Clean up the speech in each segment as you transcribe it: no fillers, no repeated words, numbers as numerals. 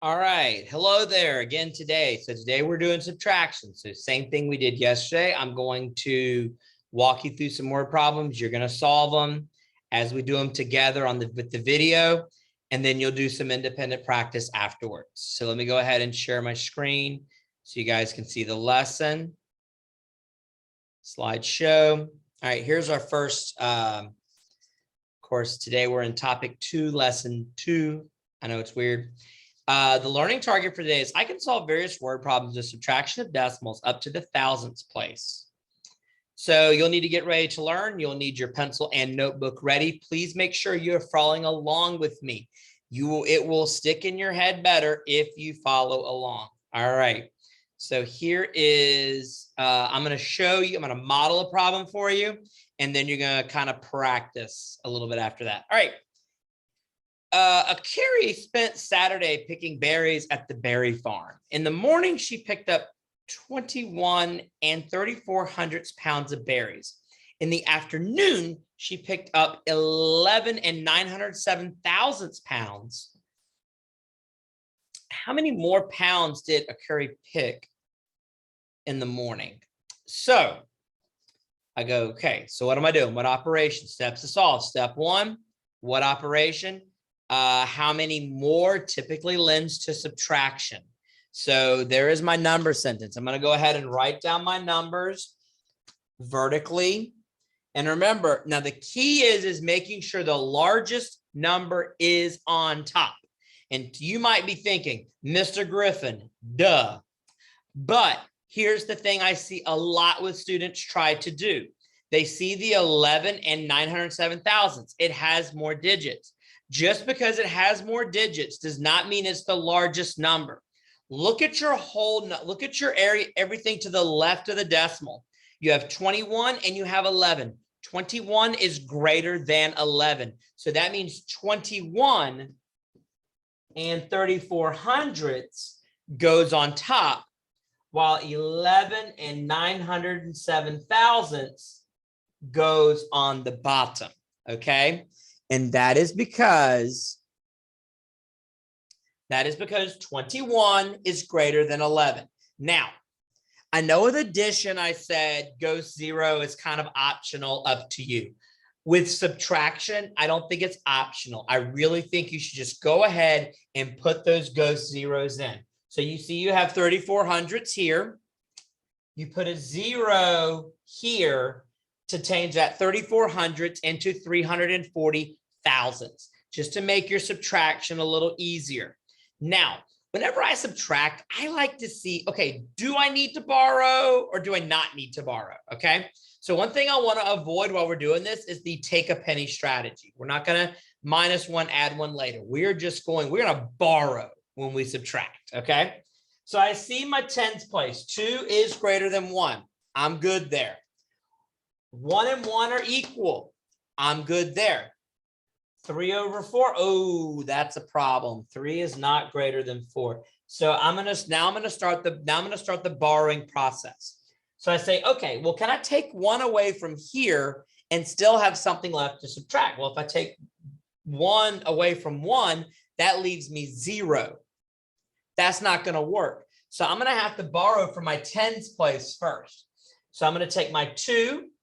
All right. Hello there again today. So today we're doing subtraction. So same thing we did yesterday. I'm going to walk you through some more problems. You're going to solve them as we do them together with the video, and then you'll do some independent practice afterwards. So let me go ahead and share my screen so you guys can see the lesson. Slideshow. All right, here's our first course. Today we're in topic 2, lesson 2. I know it's weird. The learning target for today is I can solve various word problems with subtraction of decimals up to the thousandths place. So you'll need to get ready to learn. You'll need your pencil and notebook ready. Please make sure you're following along with me. It will stick in your head better if you follow along. All right. So here is, I'm going to show you, I'm going to model a problem for you, and then you're going to kind of practice a little bit after that. All right. Carrie spent Saturday picking berries at the berry farm. In the morning, she picked up 21 3/4 pounds of berries. In the afternoon, she picked up 11 907 pounds. How many more pounds did Carrie pick in the morning? So I go, okay, so what am I doing? What operation? Steps to solve. Step 1, what operation? How many more typically lends to subtraction. So there is my number sentence. I'm going to go ahead and write down my numbers vertically. And remember, now the key is making sure the largest number is on top. And you might be thinking, Mr. Griffin, duh. But here's the thing I see a lot with students try to do. They see the 11 907 thousandths. It has more digits. Just because it has more digits does not mean it's the largest number. Look at your look at your area, everything to the left of the decimal. You have 21 and you have 11. 21 is greater than 11. So that means 21 3/4 goes on top, while 11 907 thousandths goes on the bottom. Okay. And that is because 21 is greater than 11. Now, I know with addition, I said ghost 0 is kind of optional, up to you. With subtraction, I don't think it's optional. I really think you should just go ahead and put those ghost zeros in. So you see you have 3/4 here. You put a 0 here to change that 3/4 into 340 thousandths, just to make your subtraction a little easier. Now, whenever I subtract, I like to see, okay, do I need to borrow or do I not need to borrow? Okay. So one thing I want to avoid while we're doing this is the take a penny strategy. We're not going to -1, add 1 later. We're going to borrow when we subtract. Okay. So I see my tens place. 2 is greater than 1. I'm good there. 1 and 1 are equal. I'm good there. 3/4. Oh, that's a problem. 3 is not greater than 4. So I'm going to start the borrowing process. So I say, okay, well, can I take 1 away from here and still have something left to subtract? Well, if I take 1 away from 1, that leaves me 0. That's not going to work. So I'm going to have to borrow from my tens place first. So I'm going to take my 2,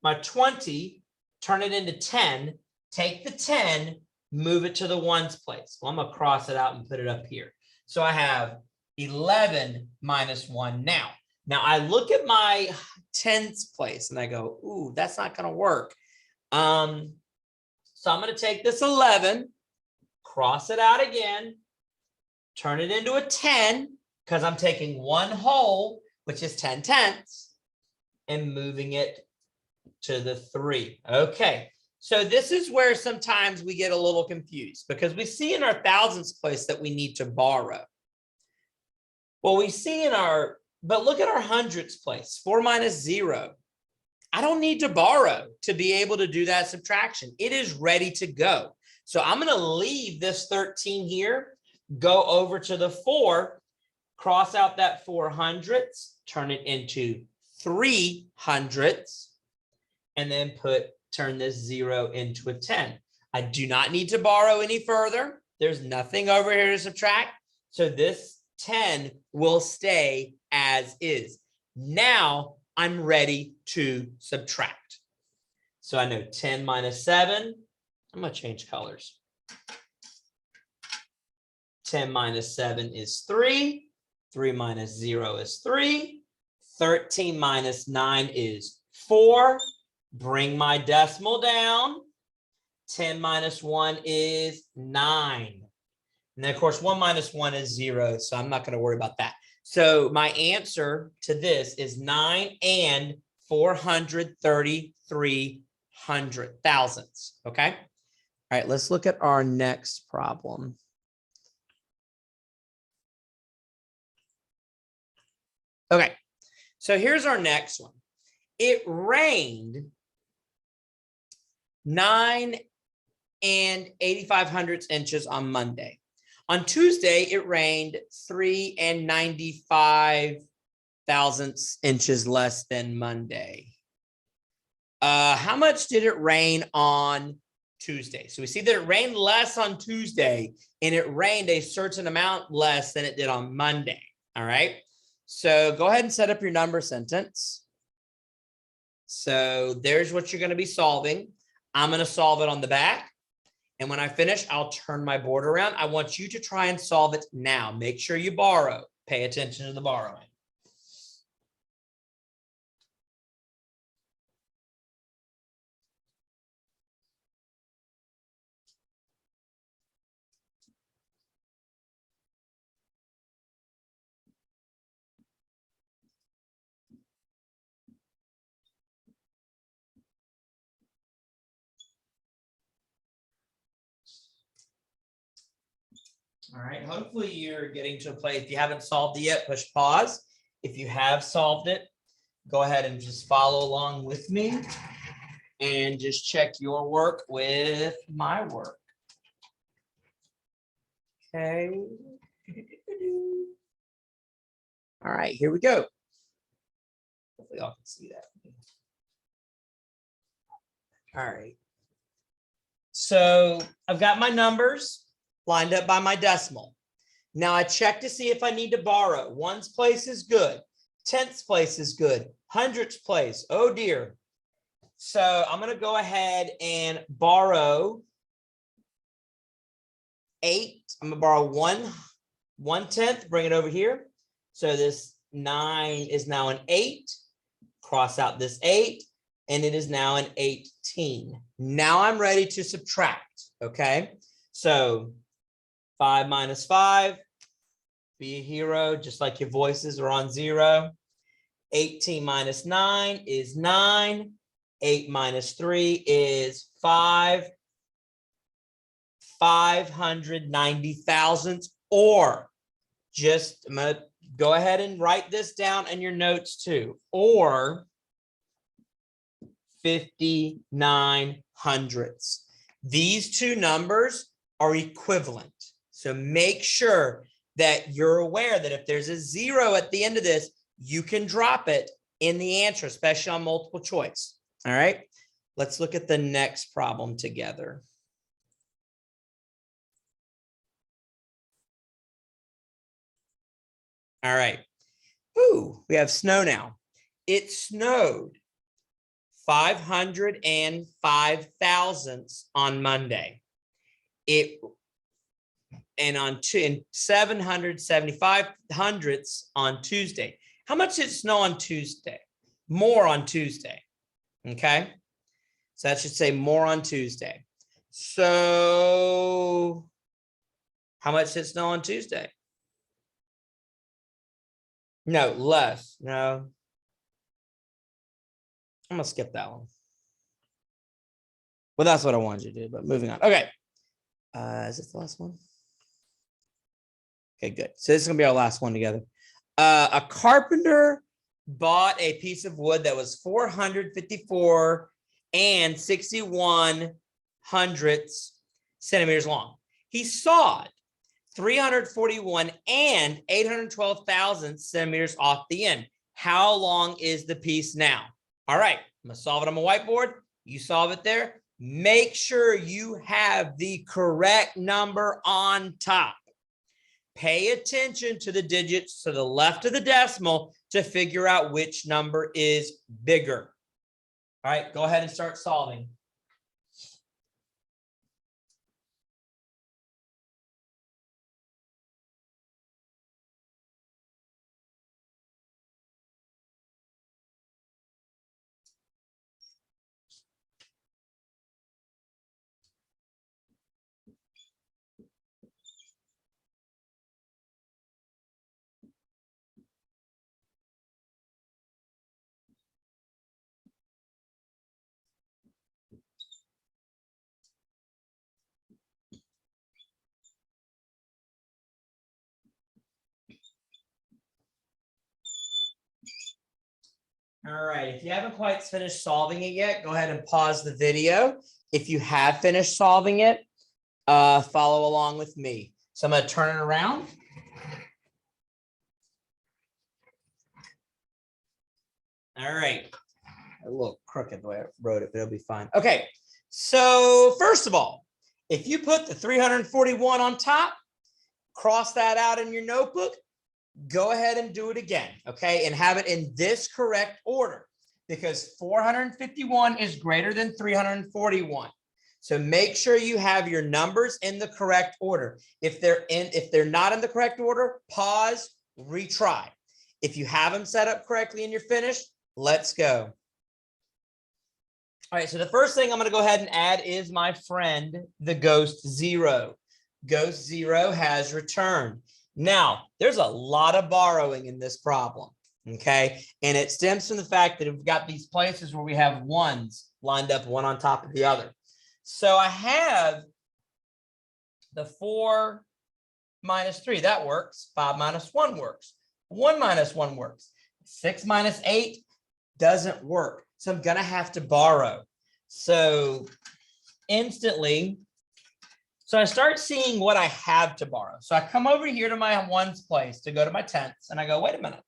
my 20, turn it into 10, take the 10, move it to the ones place. Well, I'm going to cross it out and put it up here. So I have 11 minus 1 now. Now I look at my tens place and I go, ooh, that's not going to work. So I'm going to take this 11, cross it out again, turn it into a 10, because I'm taking 1 whole, which is 10 tenths, and moving it to the 3. Okay. So this is where sometimes we get a little confused, because we see in our thousandths place that we need to borrow. Well, we see but look at our hundredths place, 4 minus 0. I don't need to borrow to be able to do that subtraction. It is ready to go. So I'm going to leave this 13 here, go over to the 4, cross out that 4 hundredths, turn it into 3 hundredths, and then turn this 0 into a 10. I do not need to borrow any further. There's nothing over here to subtract. So this 10 will stay as is. Now I'm ready to subtract. So I know 10 minus 7. I'm going to change colors. 10 minus 7 is 3. 3 minus 0 is 3. 13 minus 9 is 4. Bring my decimal down. 10 minus 1 is 9. And then, of course, 1 minus 1 is 0, so I'm not going to worry about that. So my answer to this is 9 and 433 thousandths, okay? All right, let's look at our next problem. Okay, so here's our next one. It rained 9 and 85 inches on Monday. On Tuesday, it rained 3 and 95 thousandths inches less than Monday. How much did it rain on Tuesday? So we see that it rained less on Tuesday, and it rained a certain amount less than it did on Monday. All right. So go ahead and set up your number sentence. So there's what you're going to be solving. I'm going to solve it on the back. And when I finish, I'll turn my board around. I want you to try and solve it now. Make sure you borrow. Pay attention to the borrowing. All right, hopefully you're getting to a place. If you haven't solved it yet, push pause. If you have solved it, go ahead and just follow along with me and just check your work with my work. Okay. All right, here we go. Hopefully y'all can see that. All right. So I've got my numbers lined up by my decimal. Now I check to see if I need to borrow. Ones place is good. Tenths place is good. Hundredths place, oh dear. So I'm going to go ahead and borrow 8. I'm going to borrow 1/10, bring it over here. So this 9 is now an 8. Cross out this 8, and it is now an 18. Now I'm ready to subtract, okay? So 5 minus 5, be a hero, just like your voices are on 0. 18 minus 9 is 9. 8 minus 3 is 5. 590 thousandths, or just, I'm going to go ahead and write this down in your notes too, or 59 hundredths. These two numbers are equivalent. So make sure that you're aware that if there's a 0 at the end of this, you can drop it in the answer, especially on multiple choice. All right, let's look at the next problem together. All right. Ooh, we have snow now. It snowed 505 thousandths on Monday. And 775 hundredths on Tuesday. How much did it snow on Tuesday? More on Tuesday. Okay. So that should say more on Tuesday. So how much did it snow on Tuesday? No, less. No. I'm going to skip that one. Well, that's what I wanted you to do, but moving on. Okay. Is this the last one? Okay, good. So this is going to be our last one together. A carpenter bought a piece of wood that was 454 and 61 hundredths centimeters long. He sawed 341 and 812 thousandths centimeters off the end. How long is the piece now? All right, I'm going to solve it on my whiteboard. You solve it there. Make sure you have the correct number on top. Pay attention to the digits to the left of the decimal to figure out which number is bigger. All right, go ahead and start solving. All right, if you haven't quite finished solving it yet, go ahead and pause the video. If you have finished solving it, follow along with me. So I'm going to turn it around. All right. A little crooked the way I wrote it, but it'll be fine. Okay, so first of all, if you put the 341 on top, cross that out in your notebook, go ahead and do it again, okay? And have it in this correct order because 451 is greater than 341. So make sure you have your numbers in the correct order. If they're not in the correct order, pause, retry. If you have them set up correctly and you're finished, let's go. All right, so the first thing I'm going to go ahead and add is my friend, the ghost 0. Ghost 0 has returned. Now, there's a lot of borrowing in this problem, okay? And it stems from the fact that we've got these places where we have ones lined up one on top of the other. So I have the 4 minus 3. That works. 5 minus 1 works. 1 minus 1 works. 6 minus 8 doesn't work. So I'm going to have to borrow. So instantly, so I start seeing what I have to borrow. So I come over here to my ones place to go to my tenths, and I go, wait a minute.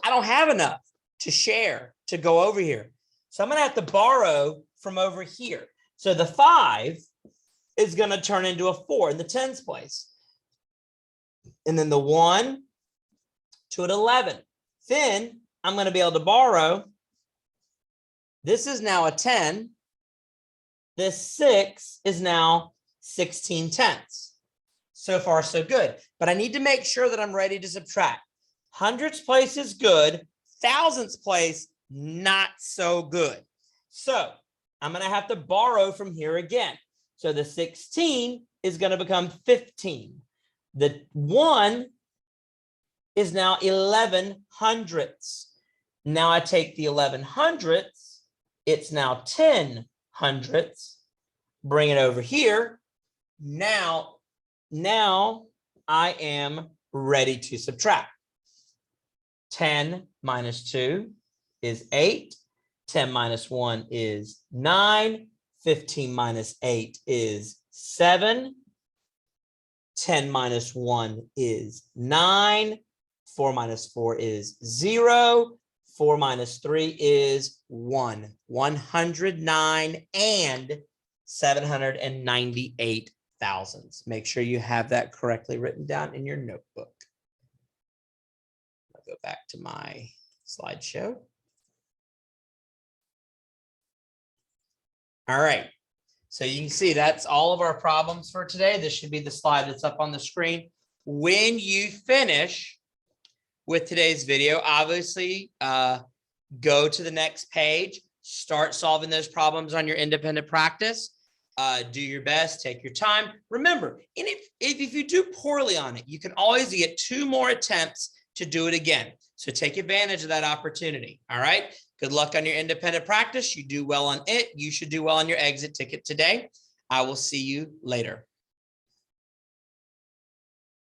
I don't have enough to share to go over here. So I'm going to have to borrow from over here. So the 5 is going to turn into a 4 in the tens place. And then the 1 to an 11. Then I'm going to be able to borrow. This is now a 10. This 6 is now 16 tenths. So far, so good. But I need to make sure that I'm ready to subtract. Hundredths place is good. Thousandths place, not so good. So I'm going to have to borrow from here again. So the 16 is going to become 15. The 1 is now 11 hundredths. Now I take the 11 hundredths. It's now 10 hundredths. Bring it over here. Now I am ready to subtract. 10 minus 2 is 8. 10 minus 1 is 9. 15 minus 8 is 7. 10 minus 1 is 9. 4 minus 4 is 0. 4 minus 3 is 1. 109 and 798 thousandths. Make sure you have that correctly written down in your notebook. I'll go back to my slideshow. All right. So you can see that's all of our problems for today. This should be the slide that's up on the screen. When you finish with today's video, obviously go to the next page, start solving those problems on your independent practice. Do your best, take your time. Remember, if you do poorly on it, you can always get 2 more attempts to do it again. So take advantage of that opportunity. All right. Good luck on your independent practice. You do well on it. You should do well on your exit ticket today. I will see you later.